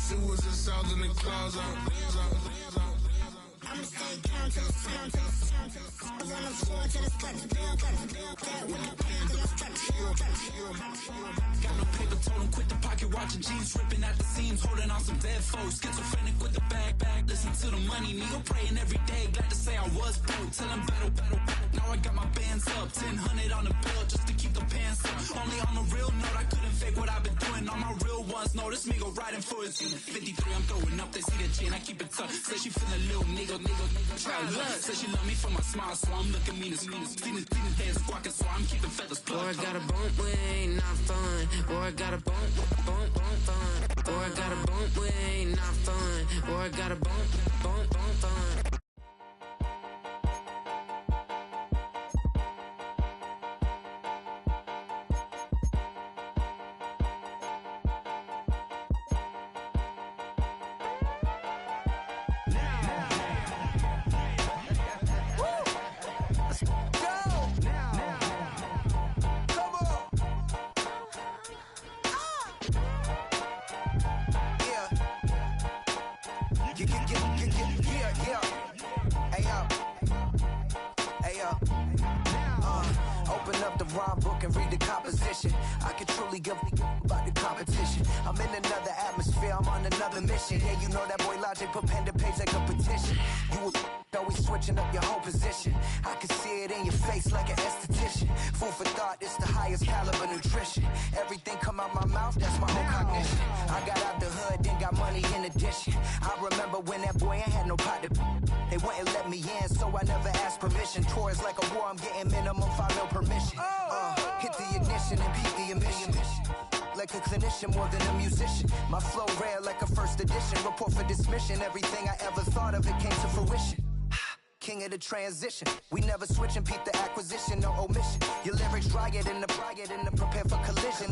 She was just out in the closet. I'ma stay down to the sound, to the sound, to the sound. On the floor to the scratch, bill, that with the band to the stretch. Got no paper, told him quit the pocket, watching jeans ripping at the seams, holding on some dead foes. Schizophrenic with the bag, listen to the money, nigga praying every day. Glad to say I was broke, till I'm battle. Now I got my bands up, 1000 on the bill just to keep the pants up. Only on the real note, I couldn't fake what I've been doing. All my real ones know this nigga riding for his 53, I'm throwing up, they see the chain, I keep it tough. Say she feeling little nigga, try luck. Say she love me for my smile, so I'm looking mean as feeling days squawking, so I'm keeping feathers plucked. Boy, I got a bump, we ain't not fun. Boy, I got a bump, fun. Boy, I got a bump, we ain't not fun. Boy, I got a bump, fun. Open up the rhyme book and read the composition. I can truly give about the competition. I'm in another atmosphere, I'm on another mission. Yeah, you know that boy Logic put pen to page like a petition. You always switching up your whole position. I can see it in your face like an esthetician. Food for thought, it's the highest caliber nutrition. Everything come out my mouth, that's my own cognition. I got out the hood, then got money in addition. I remember when that boy ain't had no pot to. They wouldn't let me in, so I never asked permission. Tours like a war, I'm getting minimum 5 mil permission. Hit the ignition and beat the emission. Like a clinician more than a musician. My flow rare like a first edition. Report for dismission. Everything I ever thought of, it came to fruition. King of the transition. We never switch and peep the acquisition, no omission. Your lyrics dry it in the prepare for collision.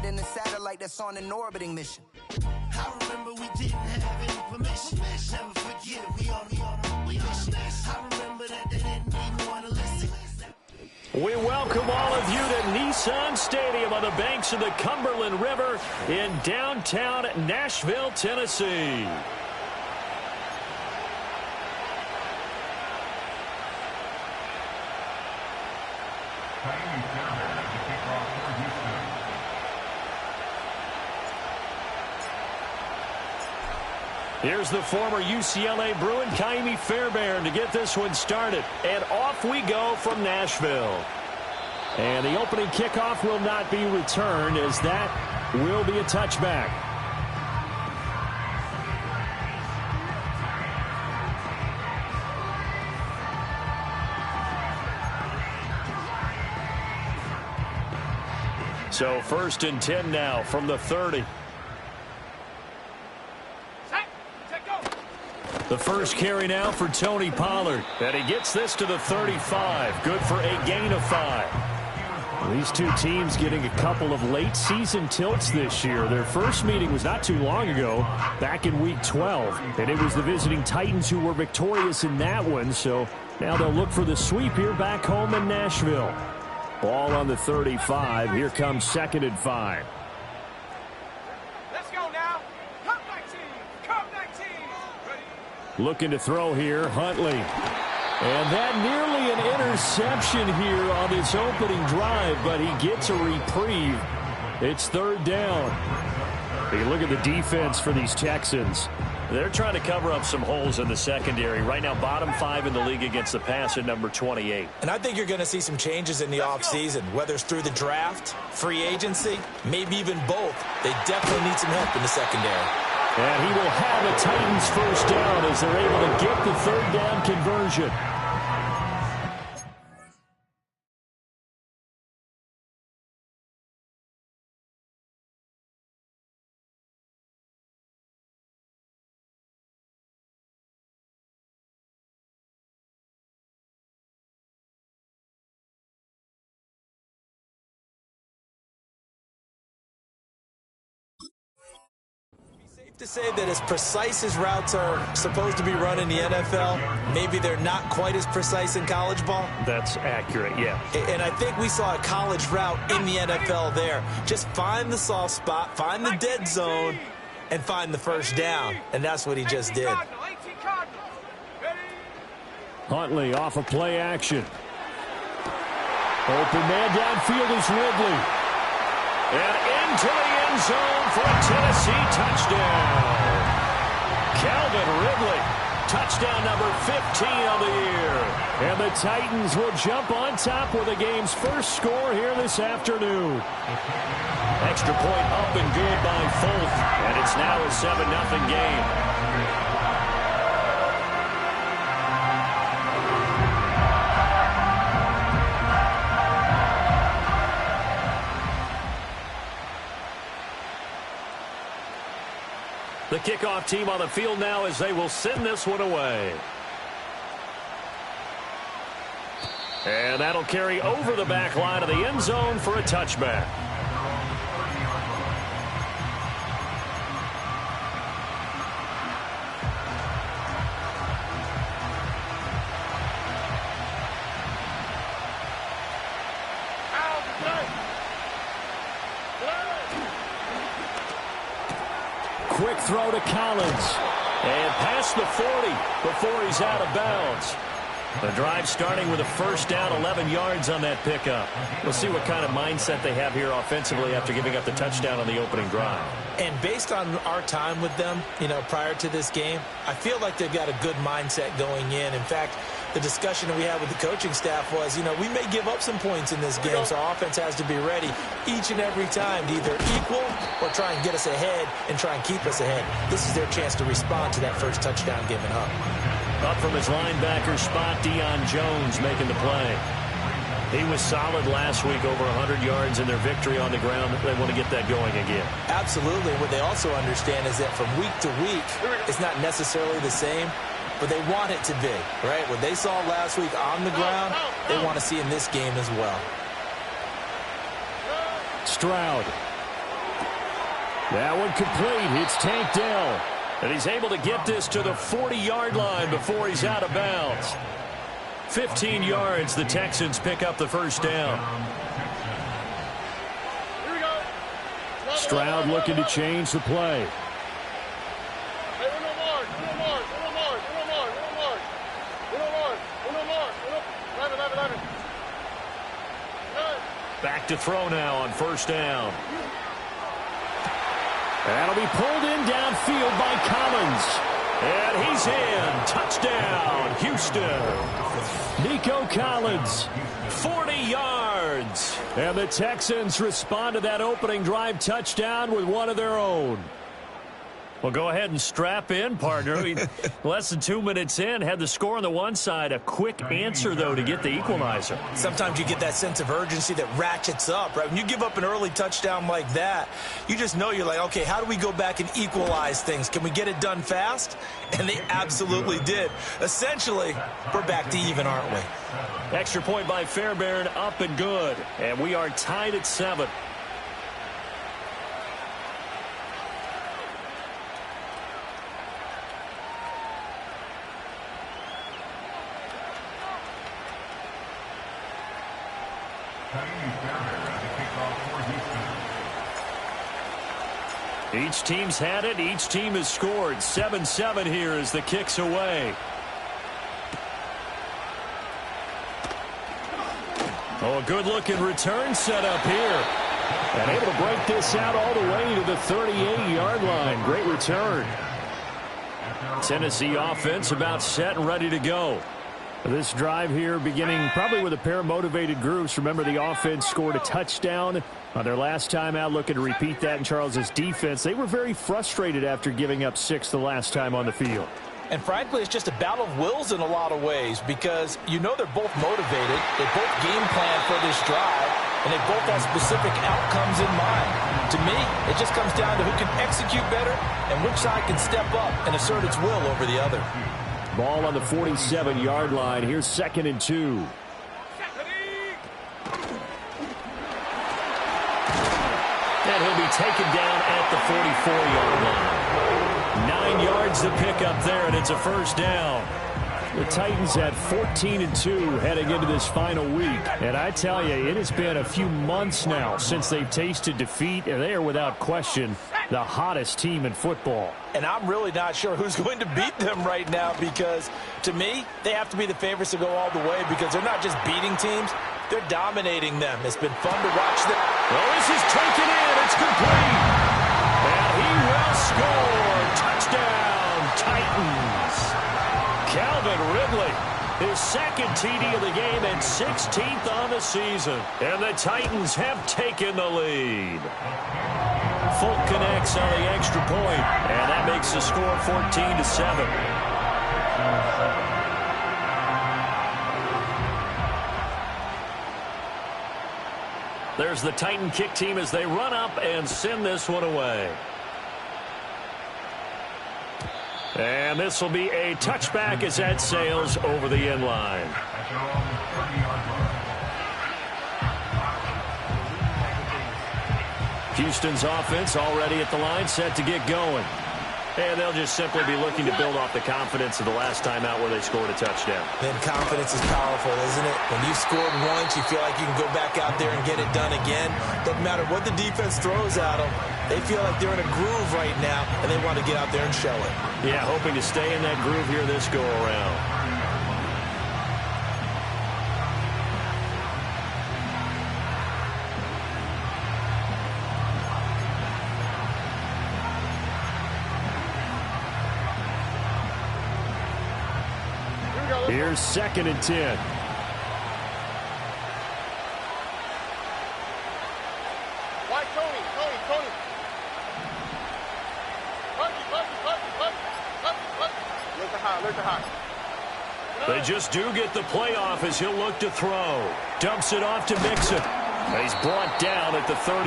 Then the satellite that's on an orbiting mission. I remember we didn't have any permission. Never forget we on the mission. I remember that they didn't even want to listen. We welcome all of you to Nissan Stadium on the banks of the Cumberland River in downtown Nashville, Tennessee. Here's the former UCLA Bruin, Kaimi Fairbairn, to get this one started. And off we go from Nashville. And the opening kickoff will not be returned, as that will be a touchback. So 1st and 10 now from the 30. The first carry now for Tony Pollard. And he gets this to the 35. Good for a gain of 5. These two teams getting a couple of late season tilts this year. Their first meeting was not too long ago, back in week 12. And it was the visiting Titans who were victorious in that one. So now they'll look for the sweep here back home in Nashville. Ball on the 35. Here comes 2nd and 5. Looking to throw here, Huntley. And that nearly an interception here on this opening drive, but he gets a reprieve. It's 3rd down. You look at the defense for these Texans. They're trying to cover up some holes in the secondary. Right now, bottom 5 in the league against the pass at number 28. And I think you're going to see some changes in the offseason, whether it's through the draft, free agency, maybe even both. They definitely need some help in the secondary. And he will have a Titans first down as they're able to get the 3rd down conversion. To say that as precise as routes are supposed to be run in the NFL, maybe they're not quite as precise in college ball. That's accurate, yeah. And I think we saw a college route in the NFL there. Just find the soft spot, find the dead zone, and find the first down, and that's what he just did. Huntley off of play action. Open man downfield is Ridley. And into the end zone for a Tennessee touchdown. Calvin Ridley, touchdown number 15 of the year. And the Titans will jump on top with the game's first score here this afternoon. Extra point up and good by Fulton. And it's now a 7-0 game. The kickoff team on the field now as they will send this one away. And that'll carry over the back line of the end zone for a touchback. Quick throw to Collins. And past the 40 before he's out of bounds. The drive starting with a first down, 11 yards on that pickup. We'll see what kind of mindset they have here offensively after giving up the touchdown on the opening drive. And based on our time with them, prior to this game, I feel like they've got a good mindset going in. In fact, the discussion that we had with the coaching staff was, we may give up some points in this game, so our offense has to be ready each and every time to either equal or try and get us ahead and try and keep us ahead. This is their chance to respond to that first touchdown given up. Up from his linebacker spot, Deion Jones making the play. He was solid last week, over 100 yards in their victory on the ground. They want to get that going again. Absolutely. What they also understand is that from week to week, it's not necessarily the same, but they want it to be, right? What they saw last week on the ground, they want to see in this game as well. Stroud. That one complete. It's Tank Dell. And he's able to get this to the 40-yard line before he's out of bounds. 15 yards, the Texans pick up the first down. Stroud looking to change the play. Back to throw now on first down. That'll be pulled in downfield by Collins. And he's in. Touchdown, Houston. Nico Collins, 40 yards. And the Texans respond to that opening drive touchdown with one of their own. Well, go ahead and strap in, partner. Less than 2 minutes in, had the score on the one side. A quick answer, though, to get the equalizer. Sometimes you get that sense of urgency that ratchets up, right? When you give up an early touchdown like that, you just know you're like, okay, how do we go back and equalize things? Can we get it done fast? And they absolutely did. Essentially, we're back to even, aren't we? Extra point by Fairbairn, up and good. And we are tied at 7. Each team's had it. Each team has scored. 7-7 here as the kick's away. Oh, a good-looking return set up here. And able to break this out all the way to the 38-yard line. Great return. Tennessee offense about set and ready to go. This drive here beginning probably with a pair of motivated groups. Remember, the offense scored a touchdown on their last time out, looking to repeat that in Charles's defense. They were very frustrated after giving up 6 the last time on the field. And frankly, it's just a battle of wills in a lot of ways because they're both motivated. They both game plan for this drive, and they both have specific outcomes in mind. To me, it just comes down to who can execute better and which side can step up and assert its will over the other. Ball on the 47-yard line. Here's 2nd and 2. And he'll be taken down at the 44-yard line. 9 yards to pick up there, and it's a first down. The Titans at 14-2 heading into this final week. And I tell you, it has been a few months now since they've tasted defeat, and they are without question the hottest team in football. And I'm really not sure who's going to beat them right now because, to me, they have to be the favorites to go all the way because they're not just beating teams, they're dominating them. It's been fun to watch them. Well, this is taken in. It's complete. And he will score. Touchdown, Titans. Calvin Ridley, his second TD of the game and 16th on the season. And the Titans have taken the lead. Folk connects on the extra point, and that makes the score 14-7. There's the Titan kick team as they run up and send this one away. And this will be a touchback as that sails over the end line. Houston's offense already at the line, set to get going. And they'll just simply be looking to build off the confidence of the last time out where they scored a touchdown. Then confidence is powerful, isn't it? When you've scored once, you feel like you can go back out there and get it done again. Doesn't matter what the defense throws at them. They feel like they're in a groove right now, and they want to get out there and show it. Yeah, hoping to stay in that groove here this go-around. Here's 2nd and 10. Why Tony? Look at high. They just do get the playoff as he'll look to throw. Dumps it off to Mixon. He's brought down at the 34.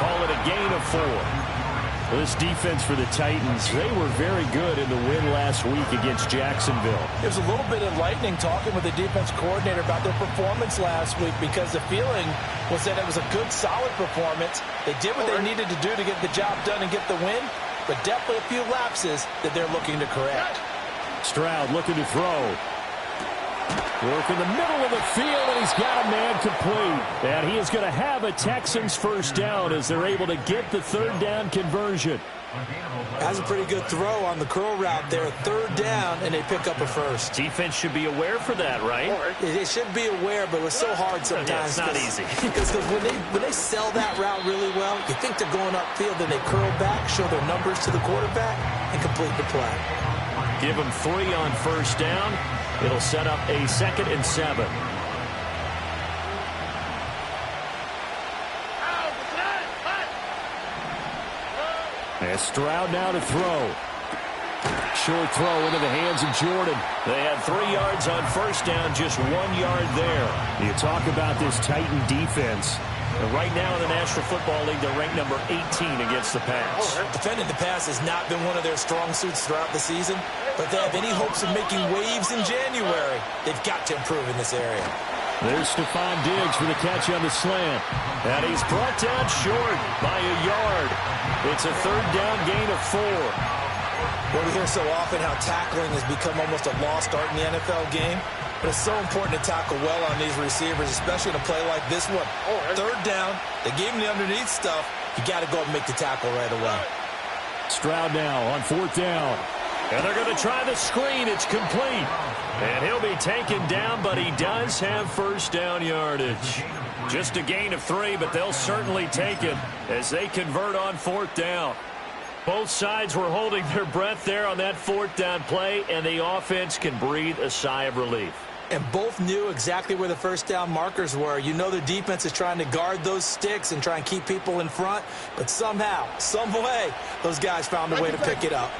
Call it a gain of 4. This defense for the Titans, they were very good in the win last week against Jacksonville. There's a little bit of lightning talking with the defense coordinator about their performance last week because the feeling was that it was a good, solid performance. They did what they needed to do to get the job done and get the win, but definitely a few lapses that they're looking to correct. Stroud looking to throw. Work in the middle of the field, and he's got a man complete. And he is going to have a Texans first down as they're able to get the 3rd down conversion. That's a pretty good throw on the curl route there. 3rd down, and they pick up a first. Defense should be aware for that, right? They should be aware, but it was so hard sometimes. Yeah, it's not easy. Because when they sell that route really well, you think they're going upfield, then they curl back, show their numbers to the quarterback, and complete the play. Give them 3 on first down. It'll set up a 2nd and 7. And Stroud now to throw. Short throw into the hands of Jordan. They had 3 yards on first down, just 1 yard there. You talk about this Titan defense. And right now in the National Football League, they're ranked number 18 against the pass. Defending the pass has not been one of their strong suits throughout the season, but they have any hopes of making waves in January. They've got to improve in this area. There's Stephon Diggs for the catch on the slant. And he's brought down short by a yard. It's a 3rd down gain of 4. Well, we hear so often how tackling has become almost a lost art in the NFL game. But it's so important to tackle well on these receivers, especially in a play like this one. 3rd down, they gave him the underneath stuff. You got to go and make the tackle right away. Stroud now on 4th down. And they're going to try the screen. It's complete. And he'll be taken down, but he does have first down yardage. Just a gain of 3, but they'll certainly take it as they convert on 4th down. Both sides were holding their breath there on that 4th down play, and the offense can breathe a sigh of relief. And both knew exactly where the first down markers were. You know the defense is trying to guard those sticks and try and keep people in front, but somehow, some way, those guys found a way to pick it up.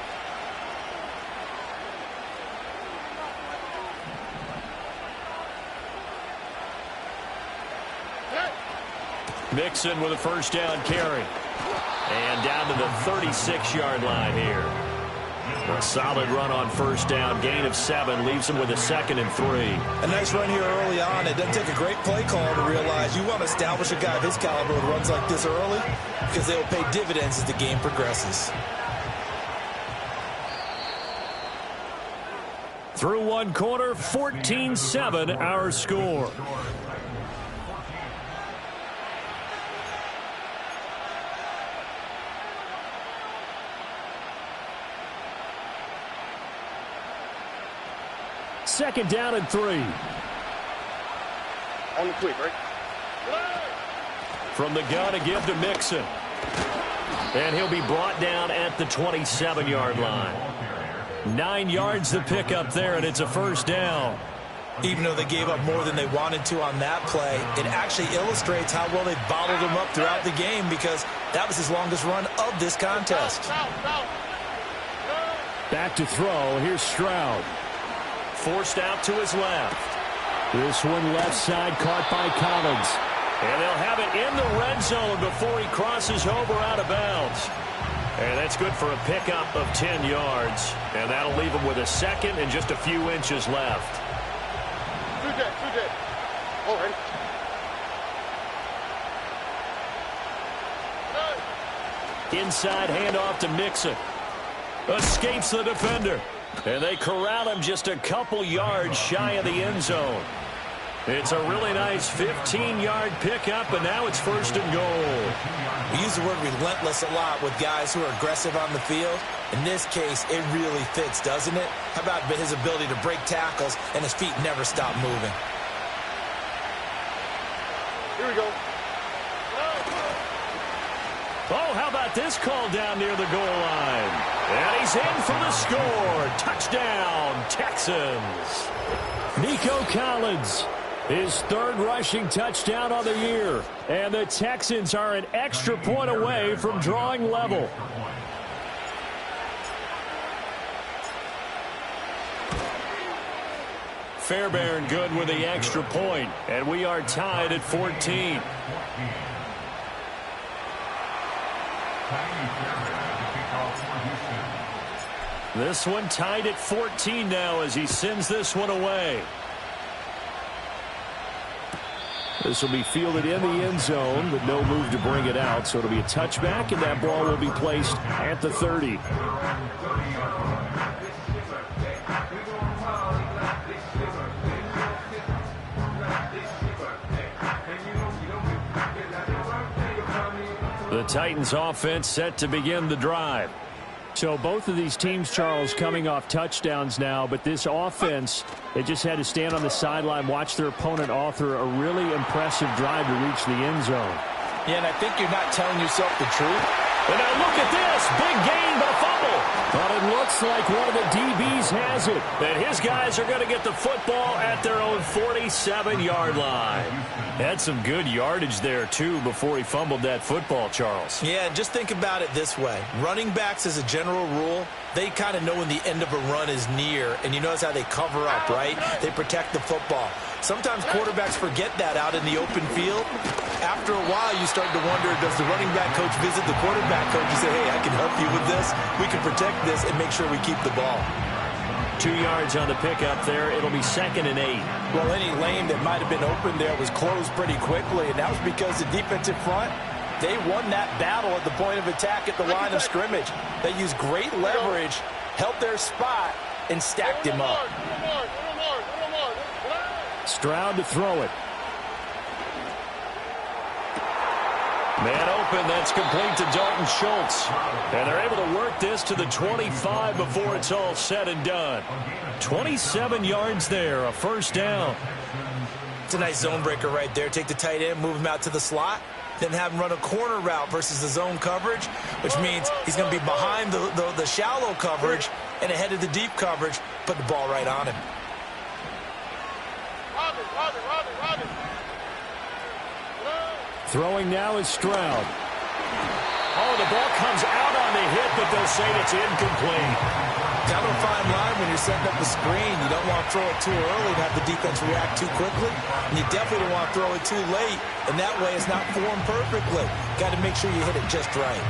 Mixon with a first down carry. And down to the 36-yard line here. A solid run on first down. Gain of 7 leaves him with a 2nd and 3. A nice run here early on. It doesn't take a great play caller to realize you want to establish a guy of his caliber who runs like this early because they will pay dividends as the game progresses. Through 1 quarter, 14-7 our score. second down and 3. On the quick, right? From the gun, a give to Mixon. And he'll be brought down at the 27-yard line. 9 yards to pick up there, and it's a first down. Even though they gave up more than they wanted to on that play, it actually illustrates how well they bottled him up throughout the game, because that was his longest run of this contest. Back to throw. Here's Stroud. Forced out to his left. This one left side caught by Collins. And they'll have it in the red zone before he crosses over out of bounds. And that's good for a pickup of 10 yards. And that'll leave him with a second and just a few inches left. Two dead. All right. Inside handoff to Mixon. Escapes the defender. And they corral him just a couple yards shy of the end zone. It's a really nice 15-yard pickup, and now it's first and goal. We use the word relentless a lot with guys who are aggressive on the field. In this case, it really fits, doesn't it? How about his ability to break tackles and his feet never stop moving? Here we go. Oh, how about this call down near the goal line? And he's in for the score. Touchdown, Texans. Nico Collins, his third rushing touchdown on the year. And the Texans are an extra point away from drawing level. Fairbairn good with the extra point. And we are tied at 14. This one tied at 14 now as he sends this one away. This will be fielded in the end zone, but no move to bring it out. So it'll be a touchback, and that ball will be placed at the 30. The Titans offense set to begin the drive. So both of these teams, Charles, coming off touchdowns now, but this offense, they just had to stand on the sideline, watch their opponent author a really impressive drive to reach the end zone. Yeah, and I think you're not telling yourself the truth. And now look at this. Big gain, but a fumble. But it looks like one of the DBs has it. And his guys are going to get the football at their own 47-yard line. Had some good yardage there, too, before he fumbled that football, Charles. Yeah, just think about it this way. Running backs, as a general rule, they kind of know when the end of a run is near. And you notice how they cover up, right? They protect the football. Sometimes quarterbacks forget that out in the open field. After a while, you start to wonder, does the running back coach visit the quarterback coach and say, hey, I can help you with this. We can protect this and make sure we keep the ball. 2 yards on the pickup there. It'll be 2nd and 8. Well, any lane that might have been open there was closed pretty quickly, and that was because the defensive front, they won that battle at the point of attack at the line of scrimmage. They used great leverage, held their spot, and stacked him up. Stroud to throw it. Man open, that's complete to Dalton Schultz. And they're able to work this to the 25 before it's all said and done. 27 yards there, a first down. It's a nice zone breaker right there. Take the tight end, move him out to the slot, then have him run a corner route versus the zone coverage, which means he's going to be behind the shallow coverage and ahead of the deep coverage. Put the ball right on him. Robin. Throwing now is Stroud. Oh, the ball comes out on the hit, but they'll say it's incomplete. Kind of a fine line when you're setting up the screen. You don't want to throw it too early and have the defense react too quickly. And you definitely don't want to throw it too late. And that way it's not formed perfectly. Got to make sure you hit it just right.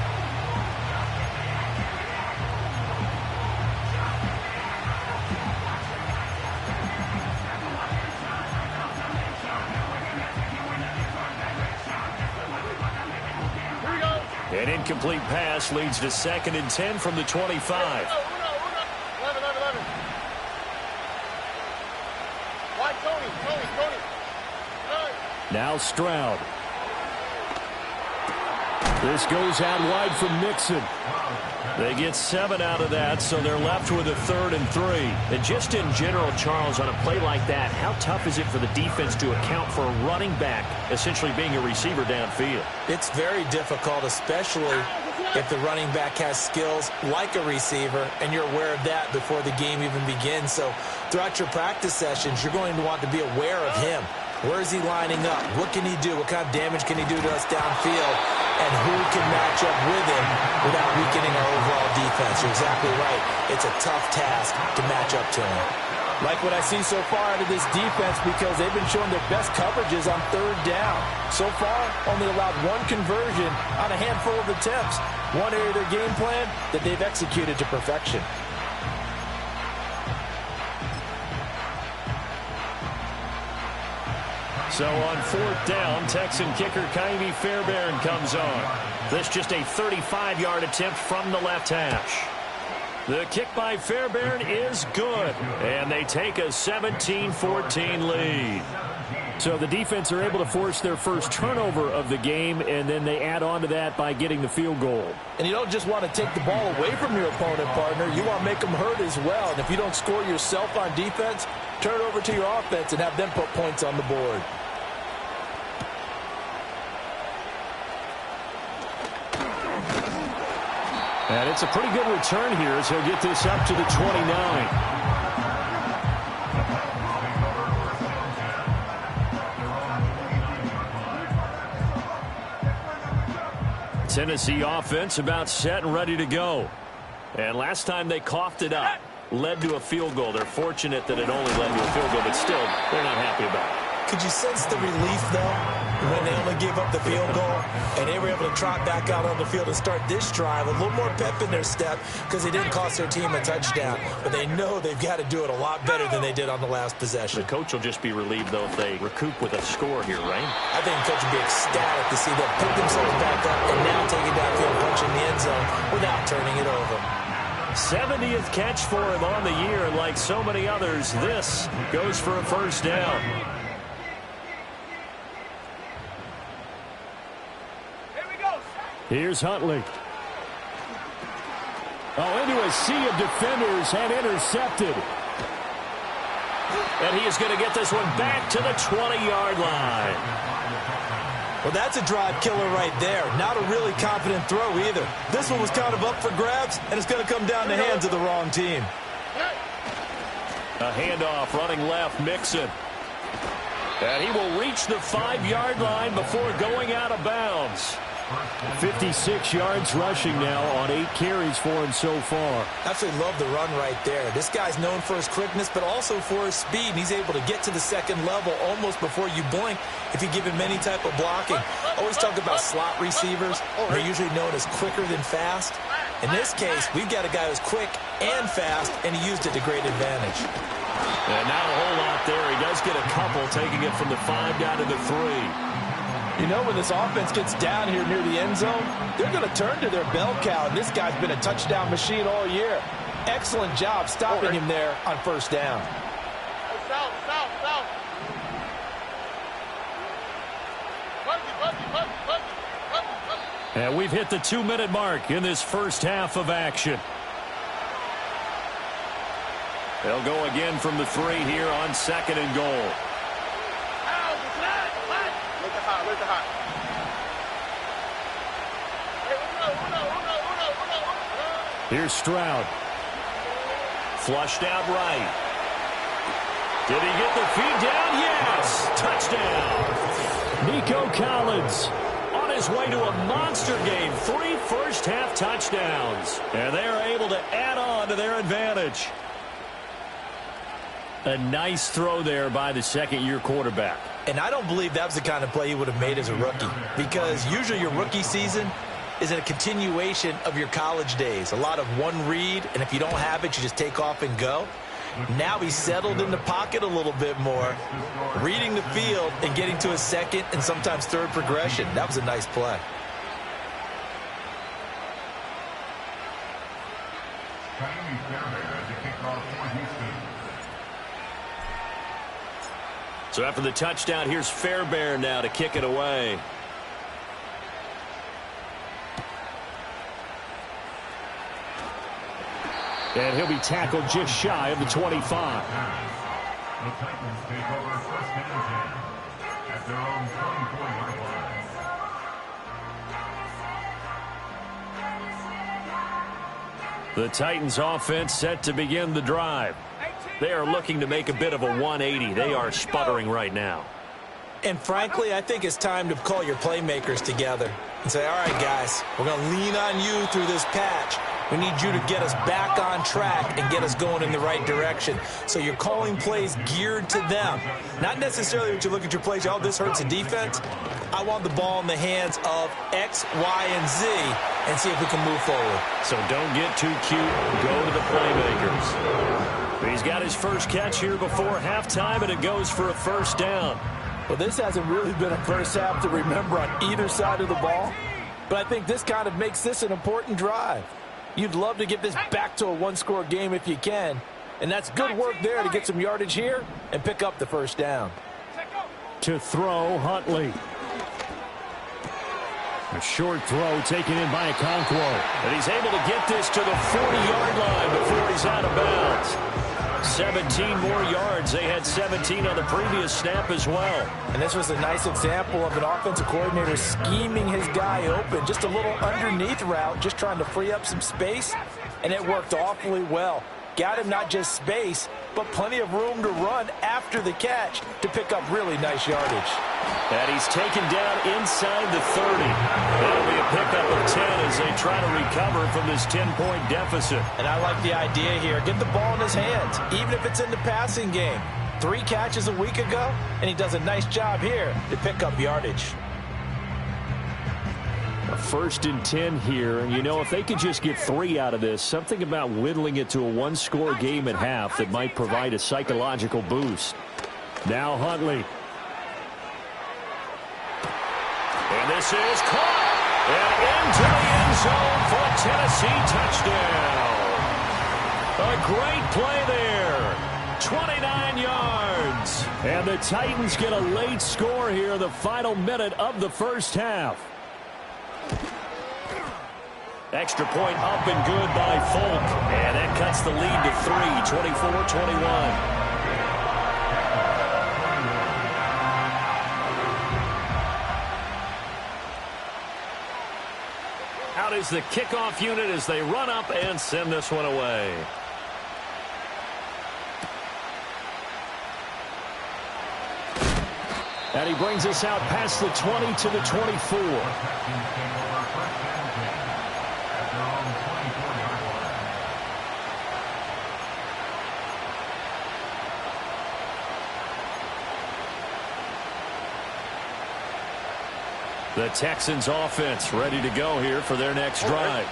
An incomplete pass leads to 2nd and 10 from the 25. 11. Why Tony? Now Stroud. This goes out wide from Mixon. They get 7 out of that, so they're left with a 3rd and 3. And just in general, Charles, on a play like that, how tough is it for the defense to account for a running back essentially being a receiver downfield? It's very difficult, especially if the running back has skills like a receiver, and you're aware of that before the game even begins. So throughout your practice sessions, you're going to want to be aware of him. Where is he lining up? What can he do? What kind of damage can he do to us downfield? And who can match up with him without weakening our overall defense? You're exactly right. It's a tough task to match up to him. Like what I see so far out of this defense, because they've been showing their best coverages on 3rd down. So far, only allowed 1 conversion on a handful of attempts. One area of their game plan that they've executed to perfection. So on 4th down, Texan kicker Ka'imi Fairbairn comes on. This just a 35-yard attempt from the left hash. The kick by Fairbairn is good, and they take a 17-14 lead. So the defense are able to force their first turnover of the game, and then they add on to that by getting the field goal. And you don't just want to take the ball away from your opponent, partner. You want to make them hurt as well. And if you don't score yourself on defense, turn it over to your offense and have them put points on the board. And it's a pretty good return here as he'll get this up to the 29. Tennessee offense about set and ready to go. And last time they coughed it up, led to a field goal. They're fortunate that it only led to a field goal, but still, they're not happy about it. Could you sense the relief, though, when they only gave up the field goal and they were able to trot back out on the field and start this drive? A little more pep in their step because they didn't cost their team a touchdown. But they know they've got to do it a lot better than they did on the last possession. The coach will just be relieved, though, if they recoup with a score here, right? I think the coach will be ecstatic to see them pick themselves back up and now take it downfield, punching the end zone without turning it over. 70th catch for him on the year, and like so many others, this goes for a first down. Here's Huntley. Oh, into a sea of defenders and intercepted. And he is going to get this one back to the 20-yard line. Well, that's a drive killer right there. Not a really confident throw either. This one was kind of up for grabs, and it's going to come down the hands of the wrong team. A handoff running left, Mixon. And he will reach the 5-yard line before going out of bounds. 56 yards rushing now on 8 carries for him so far. Absolutely love the run right there. This guy's known for his quickness, but also for his speed. And he's able to get to the second level almost before you blink if you give him any type of blocking. Always talk about slot receivers. They're usually known as quicker than fast. In this case, we've got a guy who's quick and fast, and he used it to great advantage. And not a whole lot there. He does get a couple, taking it from the 5 down to the 3. You know, when this offense gets down here near the end zone, they're going to turn to their bell cow, and this guy's been a touchdown machine all year. Excellent job stopping him there on first down. South. And we've hit the 2-minute mark in this first half of action. They'll go again from the 3 here on 2nd and goal. Here's Stroud. Flushed out right. Did he get the feed down? Yes! Touchdown! Nico Collins on his way to a monster game. 3 first-half touchdowns. And they are able to add on to their advantage. A nice throw there by the second-year quarterback. And I don't believe that was the kind of play he would have made as a rookie, because usually your rookie season is a continuation of your college days. A lot of one read, and if you don't have it, you just take off and go. Now he's settled in the pocket a little bit more, reading the field and getting to his second and sometimes third progression. That was a nice play. So after the touchdown, here's Fairbairn now to kick it away. And he'll be tackled just shy of the 25. The Titans take over first and 10 at their own 24-yard line. The Titans offense set to begin the drive. They are looking to make a bit of a 180. They are sputtering right now. And frankly, I think it's time to call your playmakers together and say, all right, guys, we're going to lean on you through this patch. We need you to get us back on track and get us going in the right direction. So you're calling plays geared to them. Not necessarily that you look at your plays, oh, this hurts the defense. I want the ball in the hands of X, Y, and Z and see if we can move forward. So don't get too cute. Go to the playmakers. He's got his first catch here before halftime, and it goes for a first down. Well, this hasn't really been a first half to remember on either side of the ball, but I think this kind of makes this an important drive. You'd love to get this back to a one-score game if you can, and that's good work there to get some yardage here and pick up the first down. To throw, Huntley. A short throw taken in by Okonkwo. And he's able to get this to the 40-yard line before he's out of bounds. 17 more yards. They had 17 on the previous snap as well. And this was a nice example of an offensive coordinator scheming his guy open. Just a little underneath route, just trying to free up some space, and it worked awfully well. Got him not just space, but plenty of room to run after the catch to pick up really nice yardage. And he's taken down inside the 30. That'll be a pickup of 10 as they try to recover from this 10-point deficit. And I like the idea here. Get the ball in his hands, even if it's in the passing game. 3 catches a week ago, and he does a nice job here to pick up yardage. A 1st and 10 here, and you know, if they could just get 3 out of this, something about whittling it to a one-score game at half that might provide a psychological boost. Now Huntley. And this is caught. And into the end zone for a Tennessee touchdown. A great play there. 29 yards. And the Titans get a late score here, the final minute of the first half. Extra point up and good by Folk. And that cuts the lead to 3, 24-21. Out is the kickoff unit as they run up and send this one away. And he brings us out past the 20 to the 24. The Texans offense ready to go here for their next drive.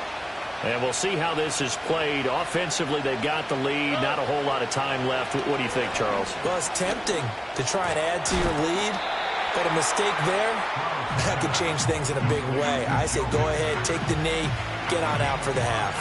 And we'll see how this is played. Offensively, they've got the lead. Not a whole lot of time left. What do you think, Charles? Well, it's tempting to try and add to your lead, but a mistake there, that could change things in a big way. I say go ahead, take the knee, get on out for the half.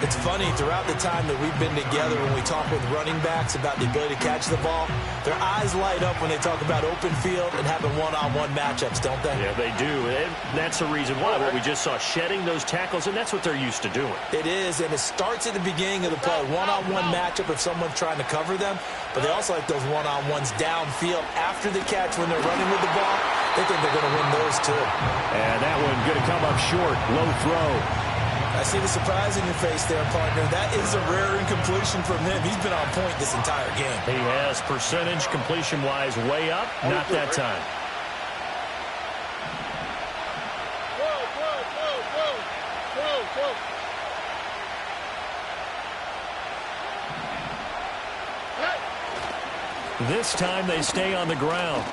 It's funny, throughout the time that we've been together, when we talk with running backs about the ability to catch the ball, their eyes light up when they talk about open field and having one-on-one matchups, don't they? Yeah, they do. And that's the reason why. What we just saw, shedding those tackles, and that's what they're used to doing. It is, and it starts at the beginning of the play. One-on-one matchup if someone's trying to cover them, but they also like those one-on-ones downfield after the catch when they're running with the ball. They think they're going to win those, too. And that one going to come up short. Low throw. I see the surprise in your face there, partner. That is a rare incompletion from him. He's been on point this entire game. He has percentage completion-wise way up. Not that time. This time they stay on the ground.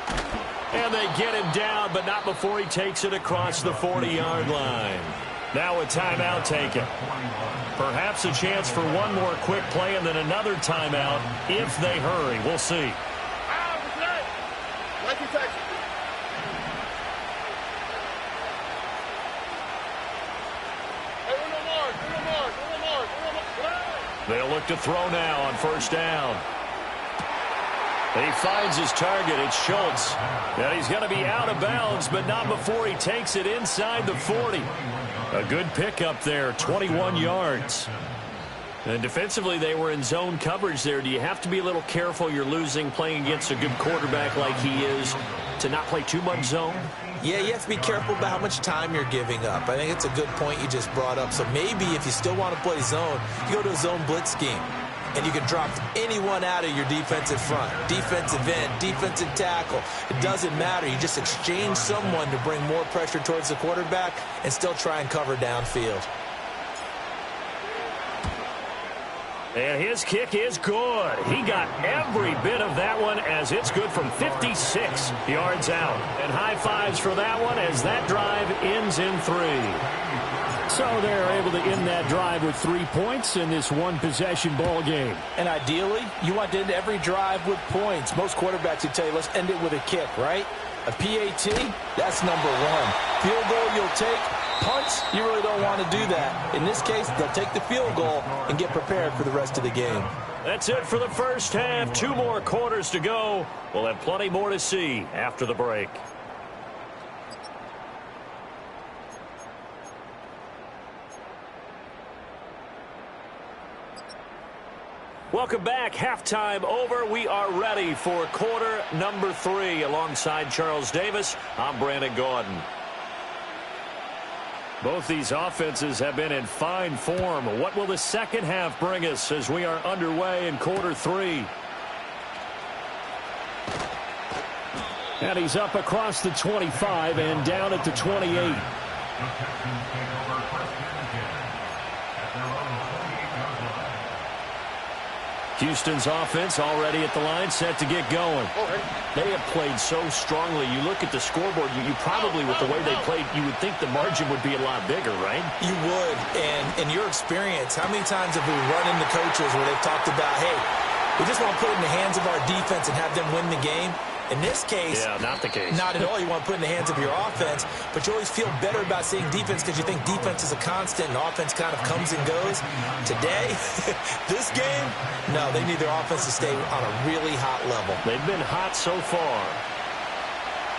And they get him down, but not before he takes it across the 40-yard line. Now a timeout taken. Perhaps a chance for one more quick play and then another timeout if they hurry. We'll see. They'll look to throw now on first down. He finds his target. It's Schultz. And he's going to be out of bounds, but not before he takes it inside the 40. A good pickup there, 21 yards. And defensively, they were in zone coverage there. Do you have to be a little careful? You're losing, playing against a good quarterback like he is, to not play too much zone? Yeah, you have to be careful about how much time you're giving up. I think it's a good point you just brought up. So maybe if you still want to play zone, you go to a zone blitz scheme. And you can drop anyone out of your defensive front, defensive end, defensive tackle. It doesn't matter. You just exchange someone to bring more pressure towards the quarterback and still try and cover downfield. And his kick is good. He got every bit of that one as it's good from 56 yards out. And high fives for that one as that drive ends in 3. So they're able to end that drive with 3 points in this one-possession ball game. And ideally, you want to end every drive with points. Most quarterbacks would tell you, let's end it with a kick, right? A PAT, that's number 1. Field goal you'll take. Punts, you really don't want to do that. In this case, they'll take the field goal and get prepared for the rest of the game. That's it for the first half. 2 more quarters to go. We'll have plenty more to see after the break. Welcome back. Halftime over. We are ready for quarter number 3. Alongside Charles Davis, I'm Brandon Gaudin. Both these offenses have been in fine form. What will the second half bring us as we are underway in quarter 3? And he's up across the 25 and down at the 28. The Texans take over first and 10 at their own 28-yard line. Houston's offense already at the line, set to get going. They have played so strongly. You look at the scoreboard, you probably, with the way they played, you would think the margin would be a lot bigger, right? You would. And in your experience, how many times have we run into coaches where they've talked about, hey, we just want to put it in the hands of our defense and have them win the game? In this case, yeah, not the case. Not at all. You want to put it in the hands of your offense, but you always feel better about seeing defense because you think defense is a constant and offense kind of comes and goes. Today, this game, no, they need their offense to stay on a really hot level. They've been hot so far.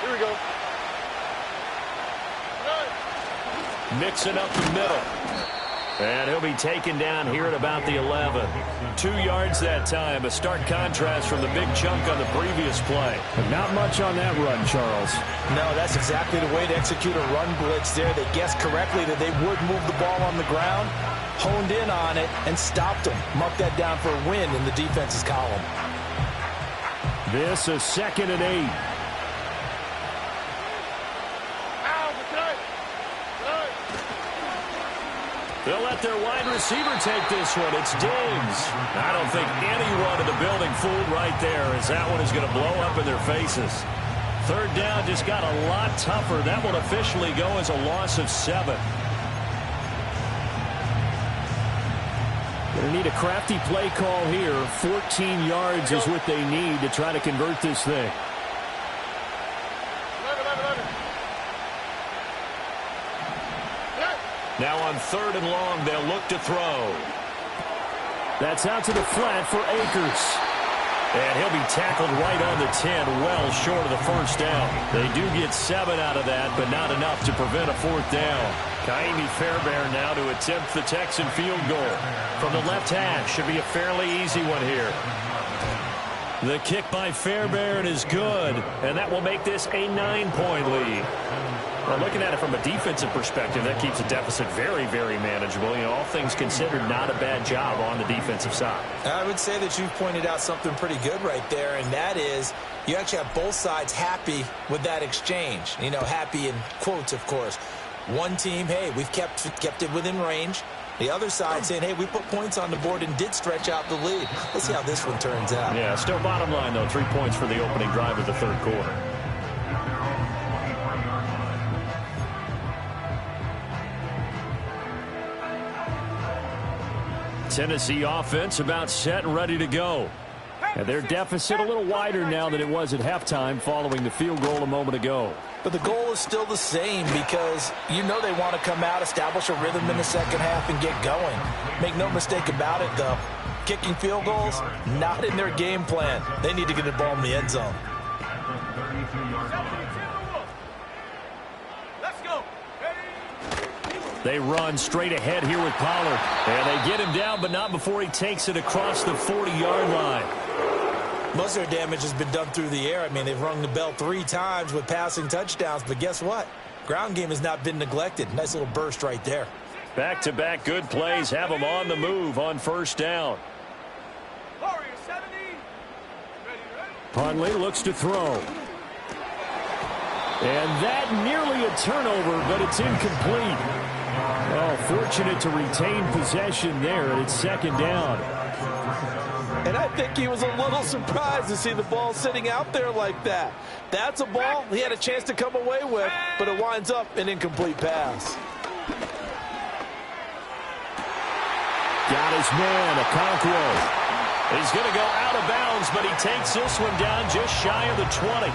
Here we go. Mixing up the middle. And he'll be taken down here at about the 11. 2 yards that time. A stark contrast from the big chunk on the previous play. But not much on that run, Charles. No, that's exactly the way to execute a run blitz there. They guessed correctly that they would move the ball on the ground, honed in on it, and stopped them. Mark that down for a win in the defense's column. This is 2nd and 8. They'll let their wide receiver take this one. It's Diggs. I don't think anyone in the building fooled right there, as that one is going to blow up in their faces. 3rd down just got a lot tougher. That will officially go as a loss of 7. Going to need a crafty play call here. 14 yards is what they need to try to convert this thing. Now on 3rd and long, they'll look to throw. That's out to the flat for Akers. And he'll be tackled right on the 10, well short of the first down. They do get 7 out of that, but not enough to prevent a 4th down. Kaimi Fairbairn now to attempt the Texan field goal. From the left hash, should be a fairly easy one here. The kick by Fairbairn is good, and that will make this a 9-point lead. Well, looking at it from a defensive perspective, that keeps the deficit very, very manageable. You know, all things considered, not a bad job on the defensive side. I would say that you've pointed out something pretty good right there, and that is you actually have both sides happy with that exchange. You know, happy in quotes, of course. One team, hey, we've kept it within range. The other side saying, hey, we put points on the board and did stretch out the lead. Let's see how this one turns out. Yeah, still bottom line, though, 3 points for the opening drive of the 3rd quarter. Tennessee offense about set and ready to go. And their deficit a little wider now than it was at halftime following the field goal a moment ago. But the goal is still the same because you know they want to come out, establish a rhythm in the second half, and get going. Make no mistake about it, though. Kicking field goals, not in their game plan. They need to get the ball in the end zone. They run straight ahead here with Pollard. And they get him down, but not before he takes it across the 40-yard line. Most of their damage has been done through the air. I mean, they've rung the bell 3 times with passing touchdowns, but guess what? Ground game has not been neglected. Nice little burst right there. Back-to-back good plays have them on the move on first down. Huntley looks to throw. And that nearly a turnover, but it's incomplete. Oh, fortunate to retain possession there, and it's second down. And I think he was a little surprised to see the ball sitting out there like that. That's a ball he had a chance to come away with, but it winds up an incomplete pass. Got his man, Okonkwo. He's going to go out of bounds, but he takes this one down just shy of the 20.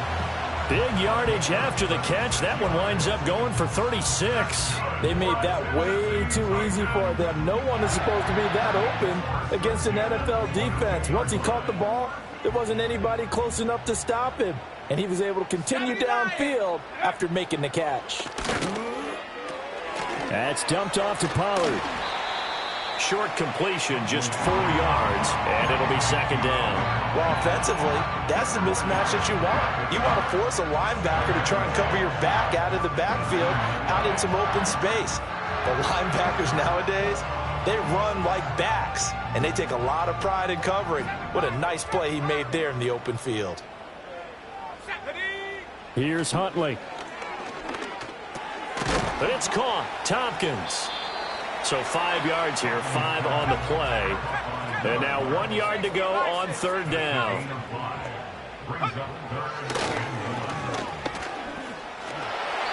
Big yardage after the catch. That one winds up going for 36. They made that way too easy for them. No one is supposed to be that open against an NFL defense. Once he caught the ball, there wasn't anybody close enough to stop him. And he was able to continue downfield after making the catch. That's dumped off to Pollard. Short completion, just 4 yards, and it'll be second down. Well, offensively, that's the mismatch that you want. You want to force a linebacker to try and cover your back out of the backfield, out in some open space. The linebackers nowadays, they run like backs, and they take a lot of pride in covering. What a nice play he made there in the open field. Here's Huntley. But it's caught. Tompkins. So 5 yards here, 5 on the play. And now 1 yard to go on third down.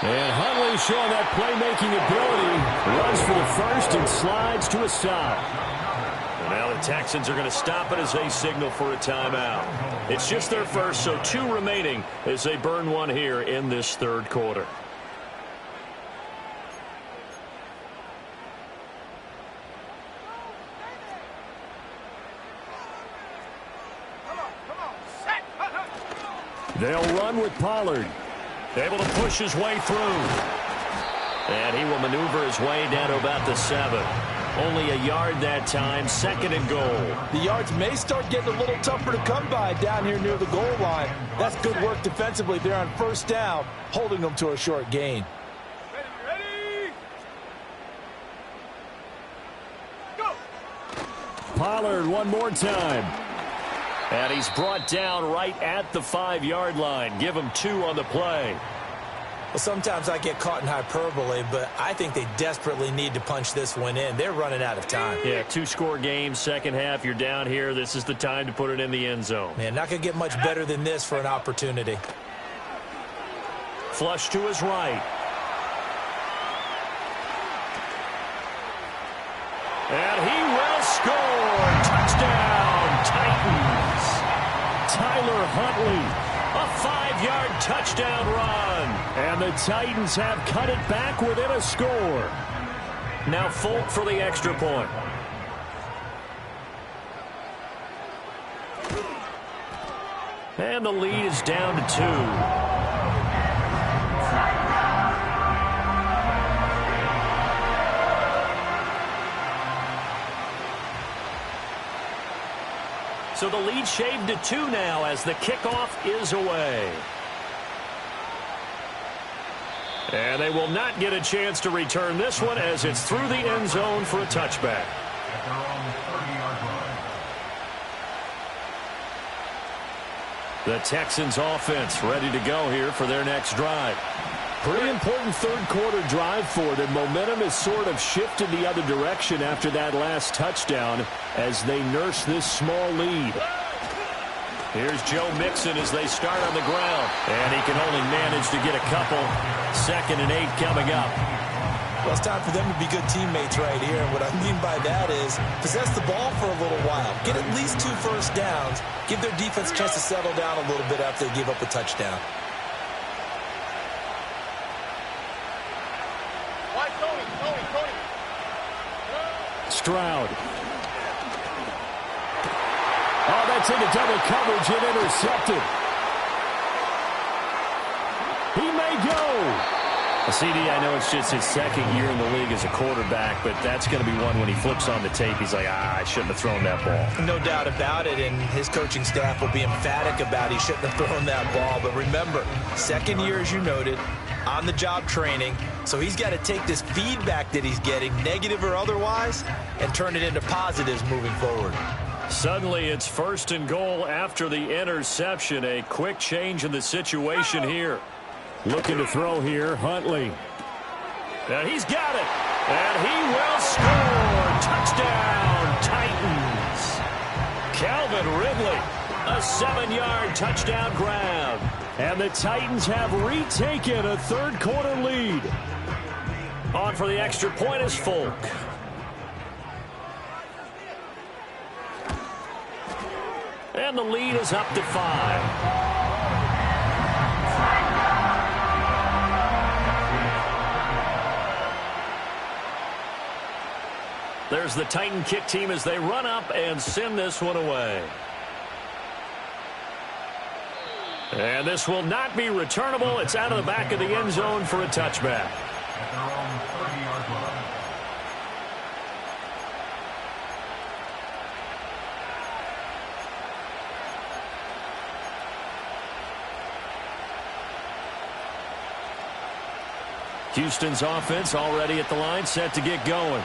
And Huntley showing that playmaking ability. Runs for the first and slides to a stop. And now the Texans are going to stop it as they signal for a timeout. It's just their first, so 2 remaining as they burn one here in this third quarter. They'll run with Pollard. Able to push his way through. And he will maneuver his way down to about the 7. Only a yard that time, second and goal. The yards may start getting a little tougher to come by down here near the goal line. That's good work defensively there on first down, holding them to a short gain. Ready. Go. Pollard one more time. And he's brought down right at the 5-yard line. Give him 2 on the play. Well, sometimes I get caught in hyperbole, but I think they desperately need to punch this one in. They're running out of time. Yeah, 2-score game, second half. You're down here. This is the time to put it in the end zone. Man, not going to get much better than this for an opportunity. Flush to his right. And he will score. Touchdown, Titans. Tyler Huntley, a 5-yard touchdown run. And the Titans have cut it back within a score. Now Folk for the extra point. And the lead is down to 2. So the lead shaved to 2 now as the kickoff is away. And they will not get a chance to return this one as it's through the end zone for a touchback. At their own 30-yard line. The Texans offense ready to go here for their next drive. Pretty important third-quarter drive for them. Momentum has sort of shifted the other direction after that last touchdown as they nurse this small lead. Here's Joe Mixon as they start on the ground. And he can only manage to get a couple. 2nd and 8 coming up. Well, it's time for them to be good teammates right here. And what I mean by that is possess the ball for a little while. Get at least 2 first downs. Give their defense a chance to settle down a little bit after they give up a touchdown. Stroud. Oh, that's into double coverage and intercepted. He may go. CD, I know it's just his second year in the league as a quarterback, but that's going to be one when he flips on the tape, he's like, I shouldn't have thrown that ball. No doubt about it, and his coaching staff will be emphatic about he shouldn't have thrown that ball. But remember, second year, as you noted, on-the-job training, so he's got to take this feedback that he's getting, negative or otherwise, and turn it into positives moving forward. Suddenly, it's 1st and goal after the interception. A quick change in the situation here. Looking to throw here, Huntley. And he's got it. And he will score. Touchdown, Titans. Calvin Ridley, a 7-yard touchdown grab. And the Titans have retaken a third-quarter lead. On for the extra point is Folk. And the lead is up to 5. There's the Titan kick team as they run up and send this one away. And this will not be returnable. It's out of the back of the end zone for a touchback. At their own 30-yard line. Houston's offense already at the line, set to get going.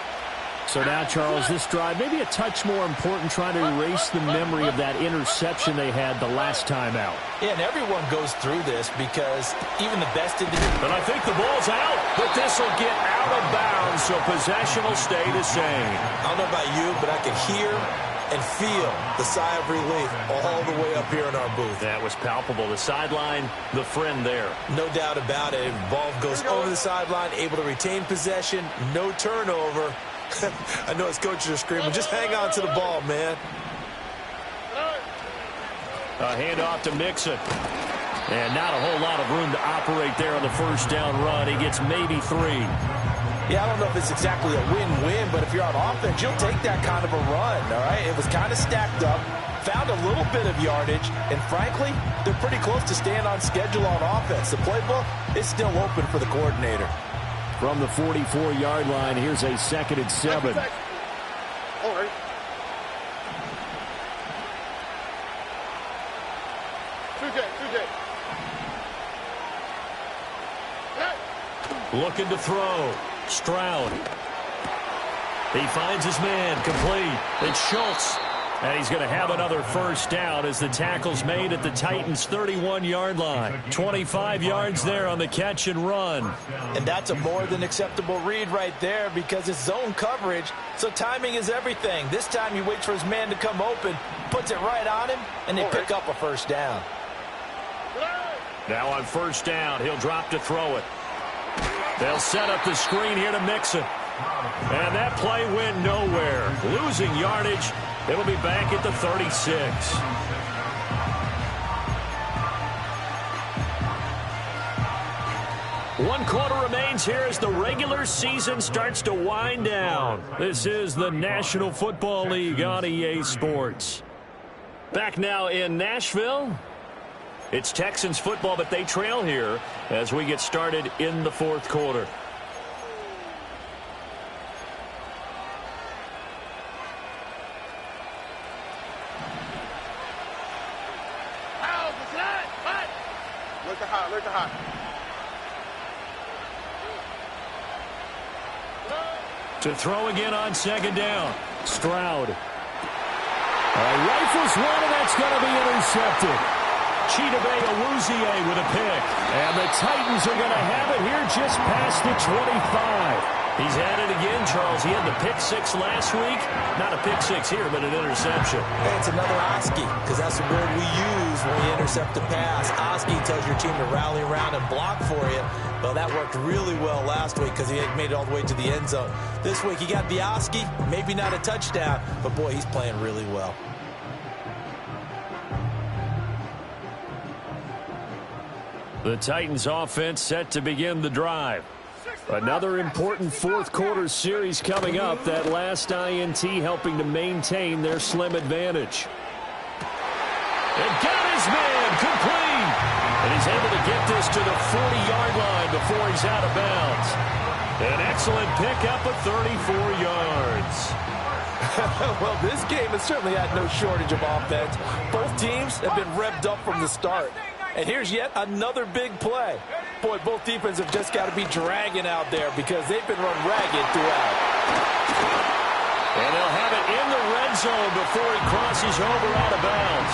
So now, Charles, this drive, maybe a touch more important, trying to erase the memory of that interception they had the last time out. Yeah, and everyone goes through this because even the best individual. But I think the ball's out, but this will get out of bounds, so possession will stay the same. I don't know about you, but I can hear and feel the sigh of relief all the way up here in our booth. That was palpable. The sideline, the friend there. No doubt about it. Ball goes over the sideline, able to retain possession, no turnover. I know his coaches are screaming, just hang on to the ball, man. A handoff to Mixon. And not a whole lot of room to operate there on the first down run. He gets maybe 3. Yeah, I don't know if it's exactly a win-win, but if you're on offense, you'll take that kind of a run, all right? It was kind of stacked up, found a little bit of yardage, and frankly, they're pretty close to staying on schedule on offense. The playbook is still open for the coordinator. From the 44-yard line, here's a 2nd and 7. All right. Looking to throw. Stroud. He finds his man, complete. It's Schultz. And he's going to have another first down as the tackle's made at the Titans' 31-yard line. 25 yards there on the catch and run. And that's a more than acceptable read right there because it's zone coverage, so timing is everything. This time he waits for his man to come open, puts it right on him, and they pick up a first down. Now on first down, he'll drop to throw it. They'll set up the screen here to Mixon. And that play went nowhere. Losing yardage. It'll be back at the 36. One quarter remains here as the regular season starts to wind down. This is the National Football League on EA Sports. Back now in Nashville. It's Texans football, but they trail here as we get started in the fourth quarter. Look hot. To throw again on second down. Stroud. Rifles one, and that's going to be intercepted. Chidobe Awuzie with a pick. And the Titans are going to have it here just past the 25. He's at it again, Charles. He had the pick 6 last week. Not a pick 6 here, but an interception. Hey, it's another Oski, because that's the word we use when we intercept a pass. Oski tells your team to rally around and block for you. Well, that worked really well last week because he had made it all the way to the end zone. This week, he got the Oski, maybe not a touchdown, but boy, he's playing really well. The Titans offense set to begin the drive. Another important fourth quarter series coming up. That last INT helping to maintain their slim advantage. And got his man complete. And he's able to get this to the 40-yard line before he's out of bounds. An excellent pickup of 34 yards. Well, this game has certainly had no shortage of offense. Both teams have been revved up from the start. And here's yet another big play. Boy, both defenses have just got to be dragging out there because they've been run ragged throughout. And they'll have it in the red zone before he crosses over out of bounds.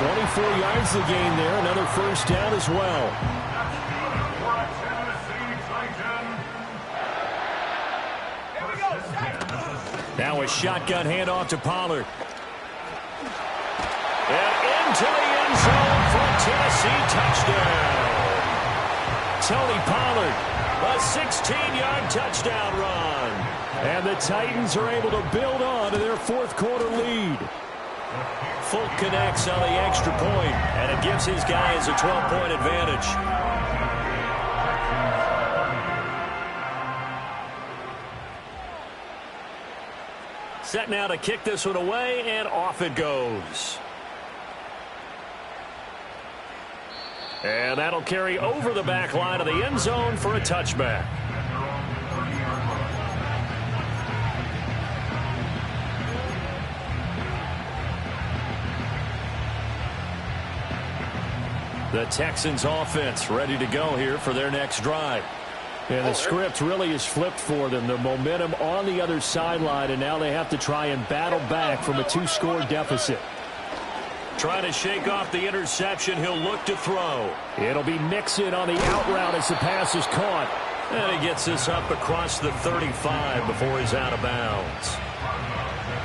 24 yards to gain there. Another first down as well. Now a shotgun handoff to Pollard. And into the end zone for a Tennessee touchdown. Tony Pollard, a 16-yard touchdown run. And the Titans are able to build on to their fourth quarter lead. Fulk connects on the extra point, and it gives his guys a 12-point advantage. Set now to kick this one away, and off it goes. And that'll carry over the back line of the end zone for a touchback. The Texans offense ready to go here for their next drive. And the script really is flipped for them. The momentum on the other sideline, and now they have to try and battle back from a 2-score deficit. Trying to shake off the interception. He'll look to throw. It'll be Mixon on the out route as the pass is caught. And he gets this up across the 35 before he's out of bounds.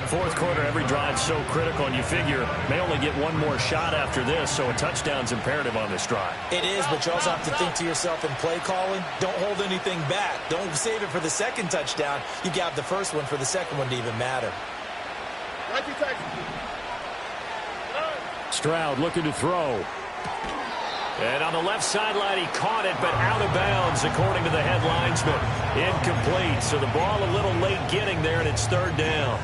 Fourth quarter, every drive's so critical, and you figure may only get one more shot after this, so a touchdown's imperative on this drive. It is, but you also have to think to yourself in play calling, don't hold anything back. Don't save it for the second touchdown. You got the first one for the second one to even matter. Stroud looking to throw. And on the left sideline, he caught it, but out of bounds, according to the head linesman. Incomplete, so the ball a little late getting there, and it's third down.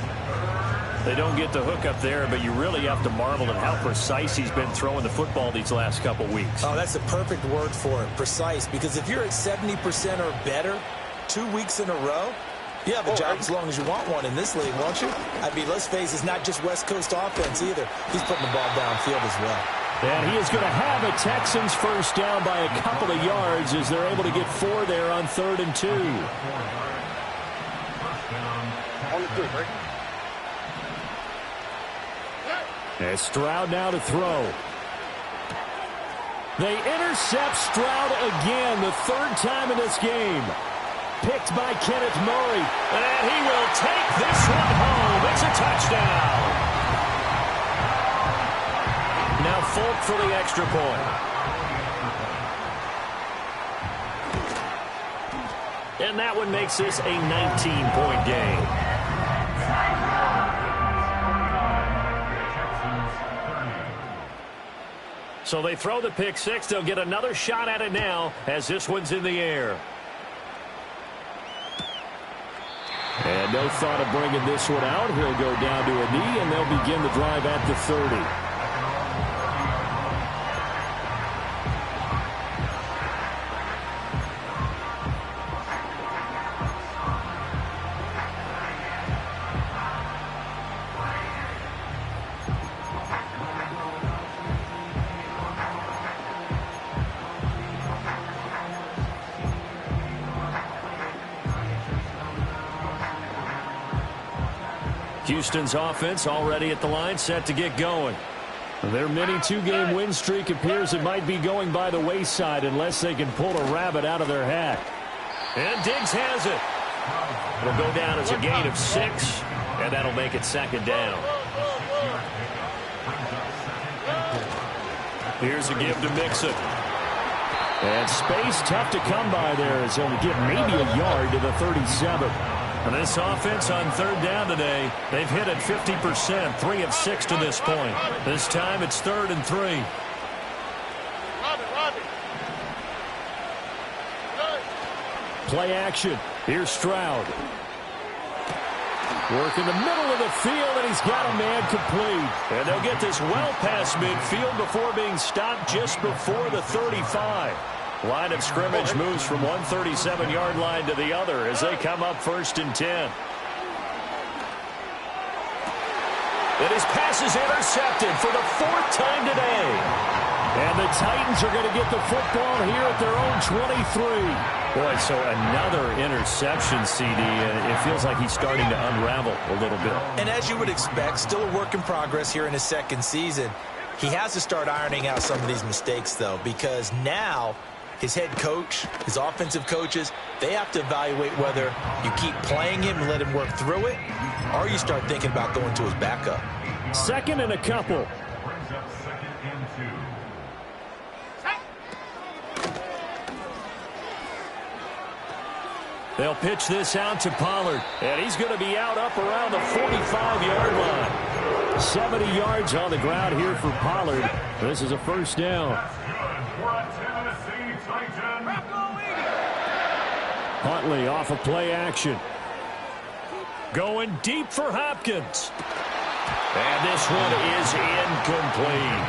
They don't get the hook up there, but you really have to marvel at how precise he's been throwing the football these last couple weeks. Oh, that's a perfect word for it, precise, because if you're at 70% or better 2 weeks in a row, you have a job as long as you want one in this league, won't you? I mean, let's face it, it's not just West Coast offense either. He's putting the ball downfield as well. And he is going to have a Texans first down by a couple of yards as they're able to get 4 there on 3rd and 2. As Stroud now to throw. They intercept Stroud again, the 3rd time in this game. Picked by Kenneth Murray. And he will take this one home. It's a touchdown. Now Fulk for the extra point. And that one makes this a 19-point game. So they throw the pick six. They'll get another shot at it now as this one's in the air. And no thought of bringing this one out. He'll go down to a knee, and they'll begin the drive at the 30. Houston's offense already at the line, set to get going. Their mini 2-game win streak appears it might be going by the wayside unless they can pull a rabbit out of their hat. And Diggs has it. It'll go down as a gain of 6, and that'll make it 2nd down. Here's a give to Mixon. And space tough to come by there as he'll get maybe a yard to the 37. And this offense on 3rd down today, they've hit it 50%, 3 of 6 to this point. This time it's 3rd and 3. Play action. Here's Stroud. Work in the middle of the field, and he's got a man complete. And they'll get this well past midfield before being stopped just before the 35. Line of scrimmage moves from one 37-yard line to the other as they come up 1st and 10. And his pass is intercepted for the 4th time today. And the Titans are going to get the football here at their own 23. Boy, so another interception, CD, and it feels like he's starting to unravel a little bit. And as you would expect, still a work in progress here in his 2nd season. He has to start ironing out some of these mistakes, though, because now his head coach, his offensive coaches, they have to evaluate whether you keep playing him and let him work through it, or you start thinking about going to his backup. 2nd and a couple. Brings up 2nd and 2. They'll pitch this out to Pollard, and he's going to be out up around the 45-yard line. 70 yards on the ground here for Pollard. This is a 1st down. That's good for a Tennessee Titan. Huntley off of play action. Going deep for Hopkins. And this one is incomplete.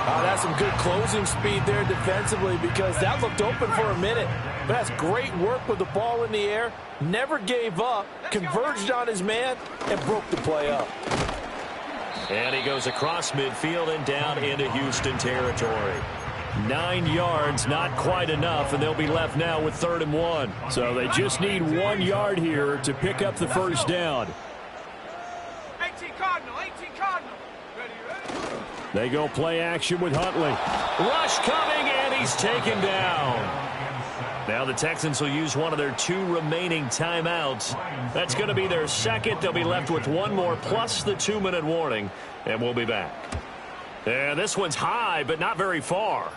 That's some good closing speed there defensively because that looked open for a minute. But that's great work with the ball in the air. Never gave up, converged on his man, and broke the play up. And he goes across midfield and down into Houston territory. 9 yards, not quite enough, and they'll be left now with 3rd and 1. So they just need 1 yard here to pick up the 1st down. 18 Cardinal, 18 Cardinal. Ready? They go play action with Huntley. Rush coming, and he's taken down. Now the Texans will use one of their 2 remaining timeouts. That's going to be their 2nd. They'll be left with 1 more plus the 2-minute warning, and we'll be back. And this one's high, but not very far.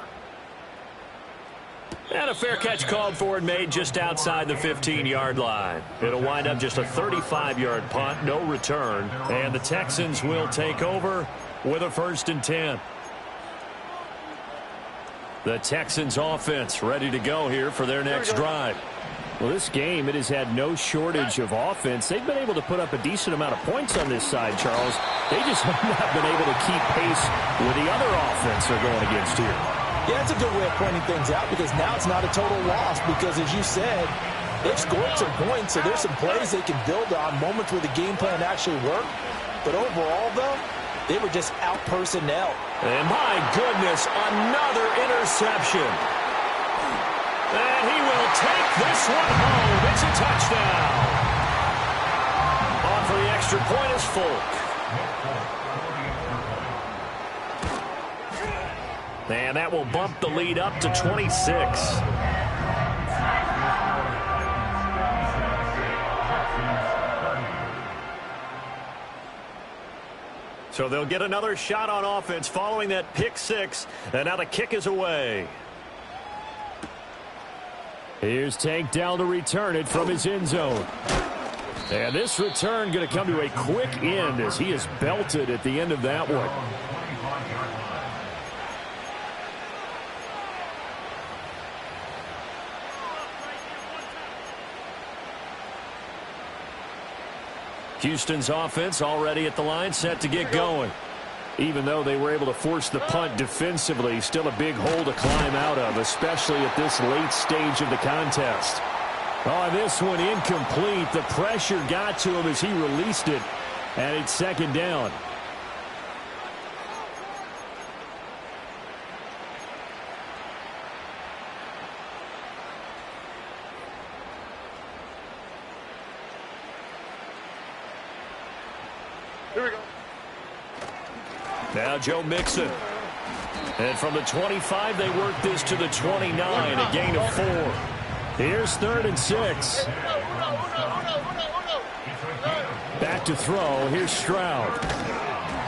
And a fair catch called for and made just outside the 15-yard line. It'll wind up just a 35-yard punt, no return. And the Texans will take over with a 1st and 10. The Texans offense ready to go here for their next drive. Well, this game, it has had no shortage of offense. They've been able to put up a decent amount of points on this side, Charles. They just have not been able to keep pace with the other offense they're going against here. Yeah, it's a good way of pointing things out because now it's not a total loss because, as you said, they've scored some points, so there's some plays they can build on, moments where the game plan actually worked. But overall, though, they were just out personnel. And my goodness, another interception. And he will take this one home. It's a touchdown. On for the extra point is Folk. And that will bump the lead up to 26. So they'll get another shot on offense following that pick 6. And now the kick is away. Here's Tank down to return it from his end zone. And this return going to come to a quick end as he is belted at the end of that one. Houston's offense already at the line, set to get going. Even though they were able to force the punt defensively, still a big hole to climb out of, especially at this late stage of the contest. Oh, this one incomplete. The pressure got to him as he released it, and it's 2nd down. Here we go. Now Joe Mixon. And from the 25, they work this to the 29, a gain of 4. Here's 3rd and 6. Back to throw. Here's Stroud.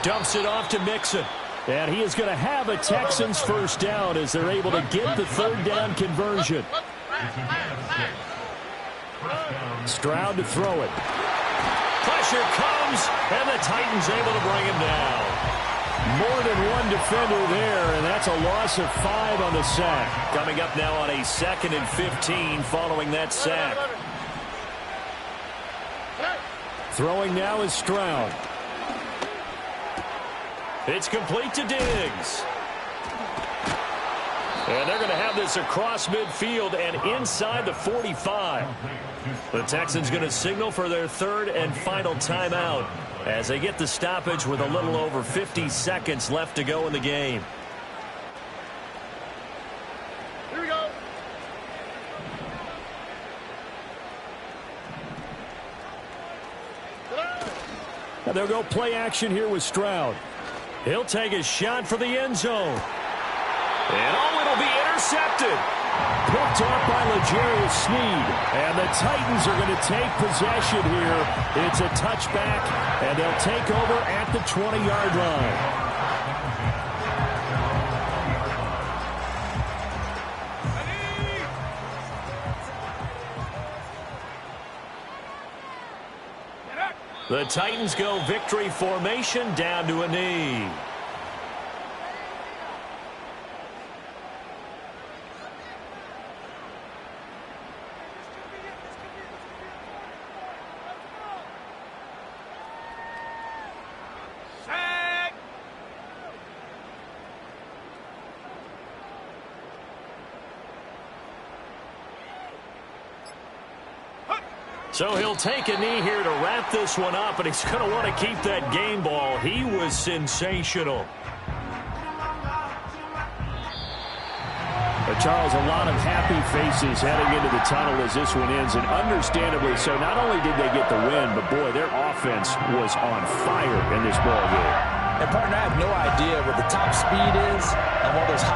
Dumps it off to Mixon. And he is going to have a Texans 1st down as they're able to get the 3rd down conversion. Stroud to throw it. Pressure comes, and the Titans able to bring him down. More than one defender there, and that's a loss of 5 on the sack. Coming up now on a 2nd and 15 following that sack. Throwing now is Stroud. It's complete to Diggs. And they're going to have this across midfield and inside the 45. The Texans going to signal for their third and final timeout as they get the stoppage with a little over 50 seconds left to go in the game. Here we go. And they'll go play action here with Stroud. He'll take a shot for the end zone. And it'll be intercepted. Picked off by L'Jarius Sneed. And the Titans are going to take possession here. It's a touchback, and they'll take over at the 20-yard line. The Titans go victory formation down to a knee. So he'll take a knee here to wrap this one up, and he's going to want to keep that game ball. He was sensational. But Charles, a lot of happy faces heading into the tunnel as this one ends, and understandably so. Not only did they get the win, but boy, their offense was on fire in this ball game. And partner, I have no idea what the top speed is and what those high